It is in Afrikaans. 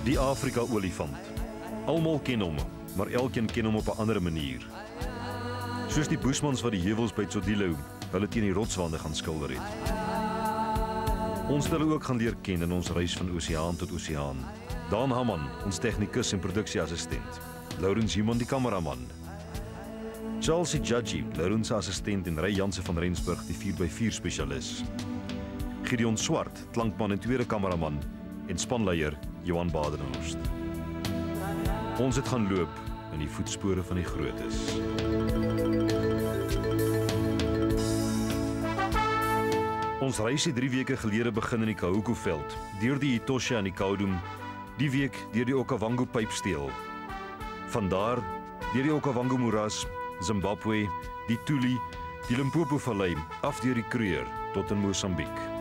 Die Afrika-olifant. Almal ken hom, maar elkeen ken hom op 'n ander manier. Soos die Boesmans wat die heuwels by Tsodilo hulle teen die rotswande gaan skilder het. Ons het hulle ook gaan leer ken in ons reis van oseaan tot oseaan. Daan Hamman, ons tegnikus en produksieassistent. Laurens Human, die kameraman. Charles Judgy, Laurens se assistent en Ray Jansen van Rensburg, die 4x4 spesialis. Gideon Swart, klankman en tweede kameraman en spanleier Johan Badenhorst. Ons het gaan loop in die voetspore van die grootes. Ons reis het 3 weke gelede begin in die Kahuku-veld, deur die Etosha en die Kaudum, die week deur die Okavango pypsteel. Vandaar deur die Okavango moeras, Zimbabwe, die Tuli, die Limpopo-vallei, af deur die Kruger tot in Mosambiek.